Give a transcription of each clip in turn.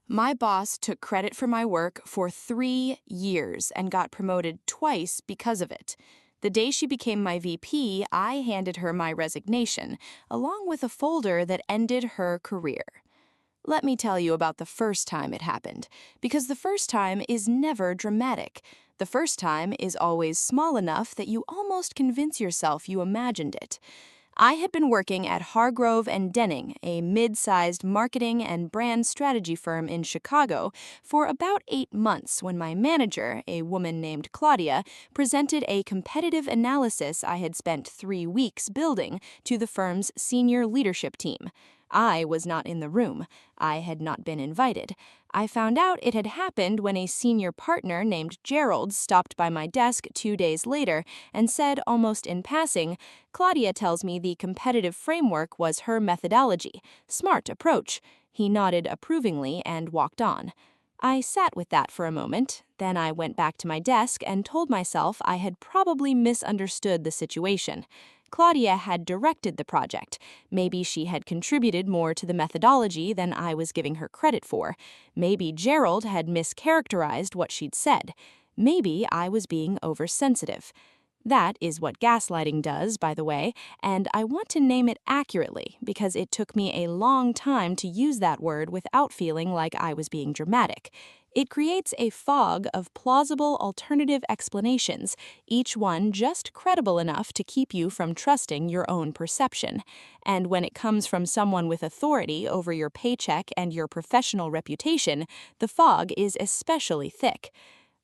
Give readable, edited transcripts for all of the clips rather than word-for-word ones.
My boss took credit for my work for 3 years and got promoted twice because of it. The day she became my VP, I handed her my resignation, along with a folder that ended her career. Let me tell you about the first time it happened, because the first time is never dramatic. The first time is always small enough that you almost convince yourself you imagined it. I had been working at Hargrove and Denning, a mid-sized marketing and brand strategy firm in Chicago, for about 8 months when my manager, a woman named Claudia, presented a competitive analysis I had spent 3 weeks building to the firm's senior leadership team. I was not in the room. I had not been invited. I found out it had happened when a senior partner named Gerald stopped by my desk 2 days later and said almost in passing, "Claudia tells me the competitive framework was her methodology. Smart approach." He nodded approvingly and walked on. I sat with that for a moment. Then I went back to my desk and told myself I had probably misunderstood the situation. Claudia had directed the project. Maybe she had contributed more to the methodology than I was giving her credit for. Maybe Gerald had mischaracterized what she'd said. Maybe I was being oversensitive. That is what gaslighting does, by the way, and I want to name it accurately because it took me a long time to use that word without feeling like I was being dramatic. It creates a fog of plausible alternative explanations, each one just credible enough to keep you from trusting your own perception. And when it comes from someone with authority over your paycheck and your professional reputation, the fog is especially thick.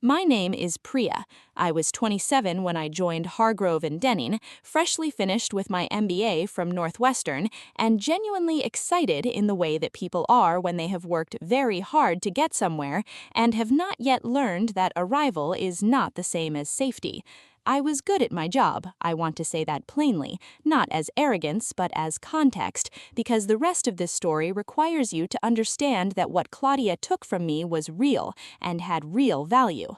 My name is Priya. I was 27 when I joined Hargrove and Denning, freshly finished with my MBA from Northwestern, and genuinely excited in the way that people are when they have worked very hard to get somewhere and have not yet learned that arrival is not the same as safety. I was good at my job, I want to say that plainly, not as arrogance but as context, because the rest of this story requires you to understand that what Claudia took from me was real and had real value.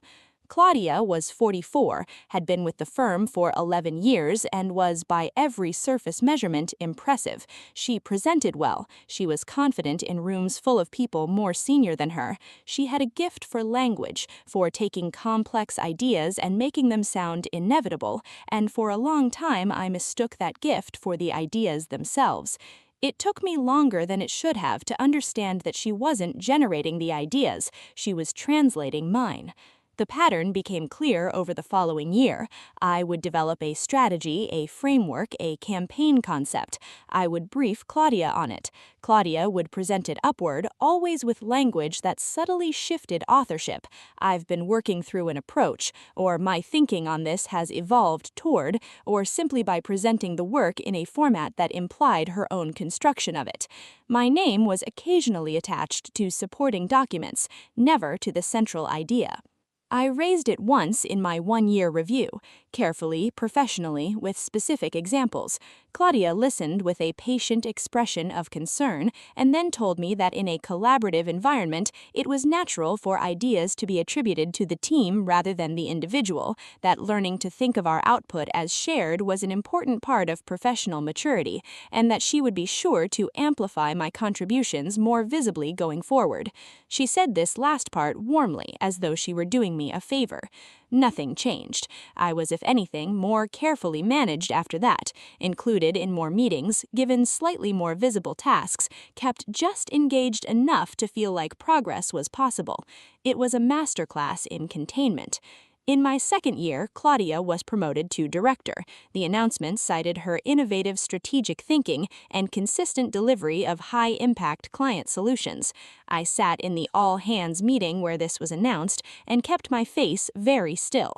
Claudia was 44, had been with the firm for 11 years, and was, by every surface measurement, impressive. She presented well. She was confident in rooms full of people more senior than her. She had a gift for language, for taking complex ideas and making them sound inevitable, and for a long time I mistook that gift for the ideas themselves. It took me longer than it should have to understand that she wasn't generating the ideas, she was translating mine. The pattern became clear over the following year. I would develop a strategy, a framework, a campaign concept. I would brief Claudia on it. Claudia would present it upward, always with language that subtly shifted authorship. "I've been working through an approach," or "my thinking on this has evolved toward," or simply by presenting the work in a format that implied her own construction of it. My name was occasionally attached to supporting documents, never to the central idea. I raised it once in my one-year review, carefully, professionally, with specific examples. Claudia listened with a patient expression of concern and then told me that in a collaborative environment, it was natural for ideas to be attributed to the team rather than the individual, that learning to think of our output as shared was an important part of professional maturity, and that she would be sure to amplify my contributions more visibly going forward. She said this last part warmly, as though she were doing me a favor. Nothing changed. I was, if anything, more carefully managed after that, included in more meetings, given slightly more visible tasks, kept just engaged enough to feel like progress was possible. It was a masterclass in containment. In my second year, Claudia was promoted to director. The announcement cited her innovative strategic thinking and consistent delivery of high-impact client solutions. I sat in the all-hands meeting where this was announced and kept my face very still.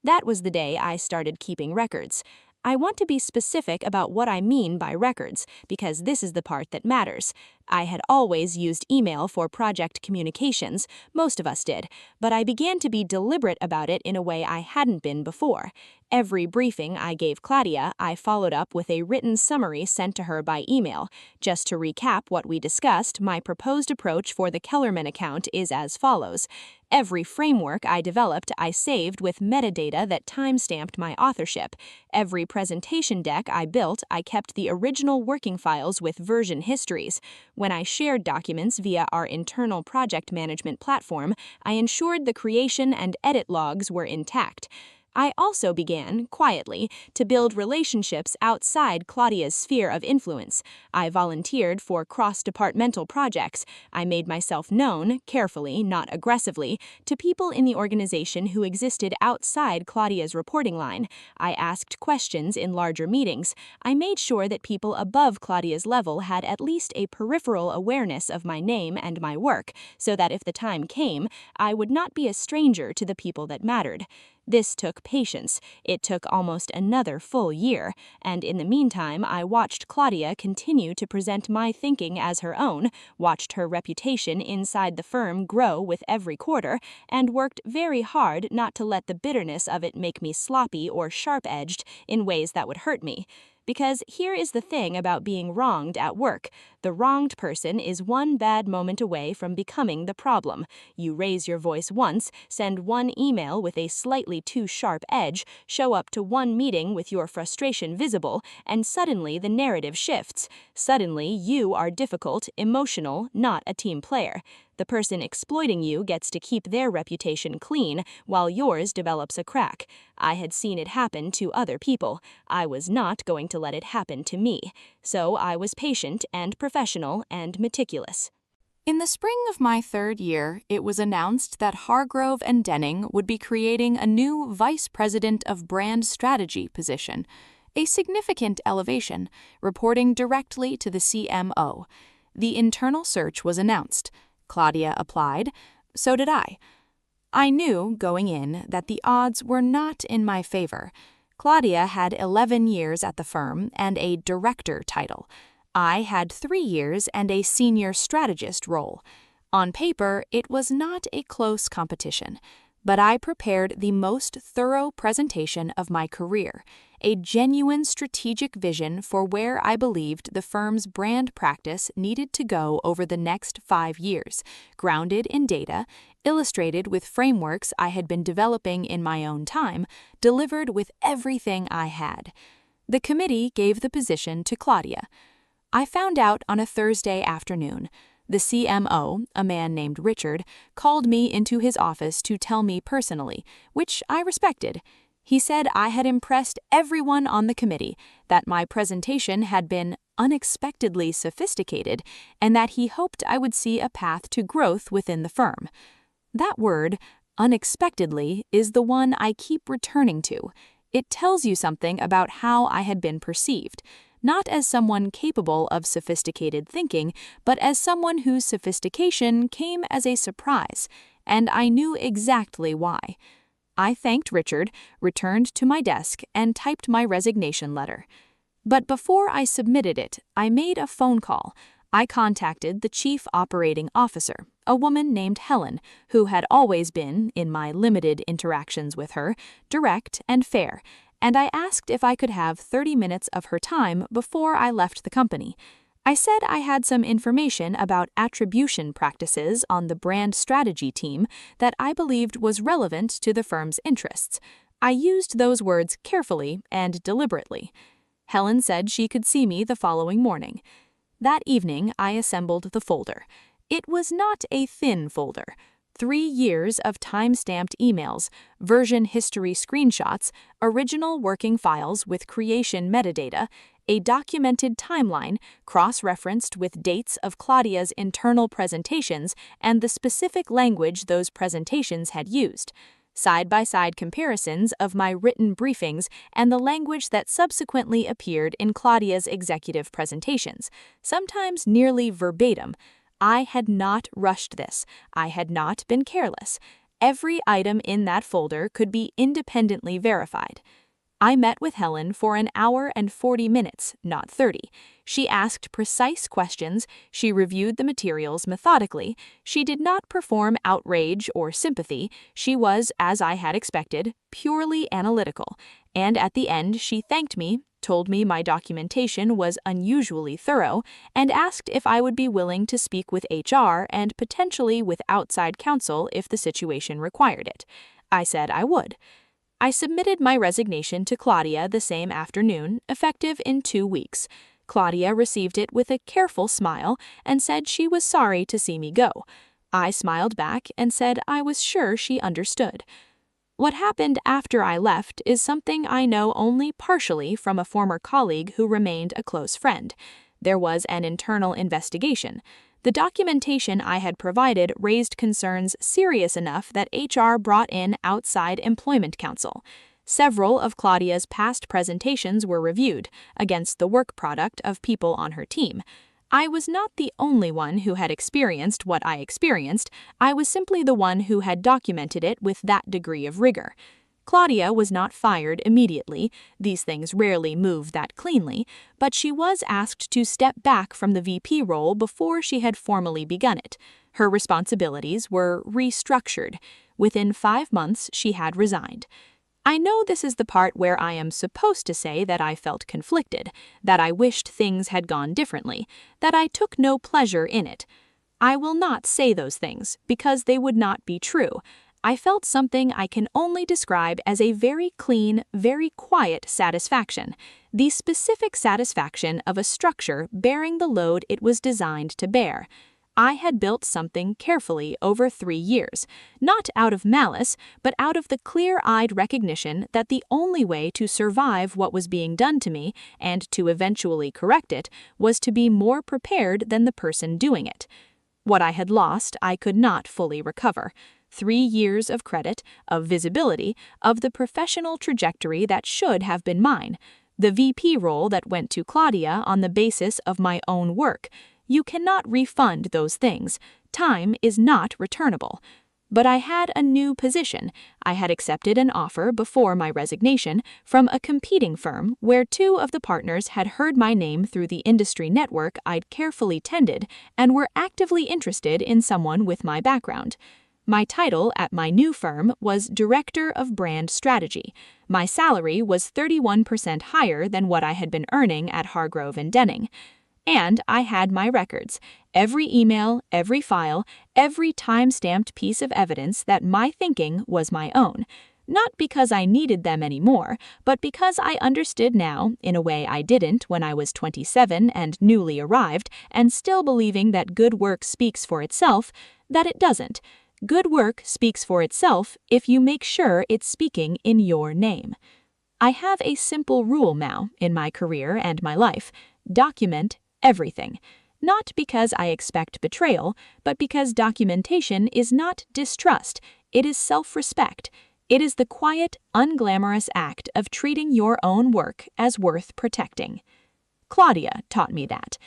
That was the day I started keeping records. I want to be specific about what I mean by records, because this is the part that matters. I had always used email for project communications, most of us did, but I began to be deliberate about it in a way I hadn't been before. Every briefing I gave Claudia, I followed up with a written summary sent to her by email. Just to recap what we discussed, my proposed approach for the Kellerman account is as follows. Every framework I developed, I saved with metadata that timestamped my authorship. Every presentation deck I built, I kept the original working files with version histories. When I shared documents via our internal project management platform, I ensured the creation and edit logs were intact. I also began, quietly, to build relationships outside Claudia's sphere of influence. I volunteered for cross-departmental projects. I made myself known, carefully, not aggressively, to people in the organization who existed outside Claudia's reporting line. I asked questions in larger meetings. I made sure that people above Claudia's level had at least a peripheral awareness of my name and my work, so that if the time came, I would not be a stranger to the people that mattered. This took patience. It took almost another full year, and in the meantime I watched Claudia continue to present my thinking as her own, watched her reputation inside the firm grow with every quarter, and worked very hard not to let the bitterness of it make me sloppy or sharp-edged in ways that would hurt me. Because here is the thing about being wronged at work. The wronged person is one bad moment away from becoming the problem. You raise your voice once, send one email with a slightly too sharp edge, show up to one meeting with your frustration visible, and suddenly the narrative shifts. Suddenly you are difficult, emotional, not a team player. The person exploiting you gets to keep their reputation clean while yours develops a crack. I had seen it happen to other people. I was not going to let it happen to me. So I was patient and professional and meticulous. In the spring of my 3rd year, it was announced that Hargrove and Denning would be creating a new Vice President of Brand Strategy position, a significant elevation, reporting directly to the CMO. The internal search was announced. Claudia applied. So did I. I knew, going in, that the odds were not in my favor. Claudia had 11 years at the firm and a director title. I had 3 years and a senior strategist role. On paper, it was not a close competition, but I prepared the most thorough presentation of my career, a genuine strategic vision for where I believed the firm's brand practice needed to go over the next 5 years, grounded in data, illustrated with frameworks I had been developing in my own time, delivered with everything I had. The committee gave the position to Claudia. I found out on a Thursday afternoon. The CMO, a man named Richard, called me into his office to tell me personally, which I respected. He said I had impressed everyone on the committee, that my presentation had been unexpectedly sophisticated, and that he hoped I would see a path to growth within the firm. That word, unexpectedly, is the one I keep returning to. It tells you something about how I had been perceived. Not as someone capable of sophisticated thinking, but as someone whose sophistication came as a surprise, and I knew exactly why. I thanked Richard, returned to my desk, and typed my resignation letter. But before I submitted it, I made a phone call. I contacted the Chief Operating Officer, a woman named Helen, who had always been, in my limited interactions with her, direct and fair, and I asked if I could have 30 minutes of her time before I left the company. I said I had some information about attribution practices on the brand strategy team that I believed was relevant to the firm's interests. I used those words carefully and deliberately. Helen said she could see me the following morning. That evening, I assembled the folder. It was not a thin folder. 3 years of time-stamped emails, version history screenshots, original working files with creation metadata, a documented timeline cross-referenced with dates of Claudia's internal presentations and the specific language those presentations had used, side-by-side comparisons of my written briefings and the language that subsequently appeared in Claudia's executive presentations, sometimes nearly verbatim. I had not rushed this. I had not been careless. Every item in that folder could be independently verified. I met with Helen for an hour and 40 minutes, not 30. She asked precise questions, she reviewed the materials methodically, she did not perform outrage or sympathy, she was, as I had expected, purely analytical, and at the end she thanked me, told me my documentation was unusually thorough, and asked if I would be willing to speak with HR and potentially with outside counsel if the situation required it. I said I would. I submitted my resignation to Claudia the same afternoon, effective in 2 weeks. Claudia received it with a careful smile and said she was sorry to see me go. I smiled back and said I was sure she understood. What happened after I left is something I know only partially from a former colleague who remained a close friend. There was an internal investigation. The documentation I had provided raised concerns serious enough that HR brought in outside employment counsel. Several of Claudia's past presentations were reviewed against the work product of people on her team. I was not the only one who had experienced what I experienced. I was simply the one who had documented it with that degree of rigor. Claudia was not fired immediately. These things rarely move that cleanly, but she was asked to step back from the VP role before she had formally begun it. Her responsibilities were restructured. Within 5 months, she had resigned. I know this is the part where I am supposed to say that I felt conflicted, that I wished things had gone differently, that I took no pleasure in it. I will not say those things, because they would not be true. I felt something I can only describe as a very clean, very quiet satisfaction, the specific satisfaction of a structure bearing the load it was designed to bear. I had built something carefully over 3 years, not out of malice, but out of the clear-eyed recognition that the only way to survive what was being done to me and to eventually correct it was to be more prepared than the person doing it. What I had lost, I could not fully recover. 3 years of credit, of visibility, of the professional trajectory that should have been mine, the VP role that went to Claudia on the basis of my own work. You cannot refund those things. Time is not returnable. But I had a new position. I had accepted an offer before my resignation from a competing firm where 2 of the partners had heard my name through the industry network I'd carefully tended and were actively interested in someone with my background. My title at my new firm was Director of Brand Strategy. My salary was 31% higher than what I had been earning at Hargrove and Denning. And I had my records, every email, every file, every time-stamped piece of evidence that my thinking was my own. Not because I needed them anymore, but because I understood now, in a way I didn't when I was 27 and newly arrived and still believing that good work speaks for itself, that it doesn't. Good work speaks for itself if you make sure it's speaking in your name. I have a simple rule now in my career and my life: document everything. Not because I expect betrayal, but because documentation is not distrust, it is self-respect. It is the quiet, unglamorous act of treating your own work as worth protecting. Claudia taught me that.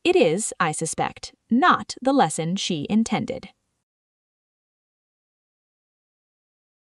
It is, I suspect, not the lesson she intended.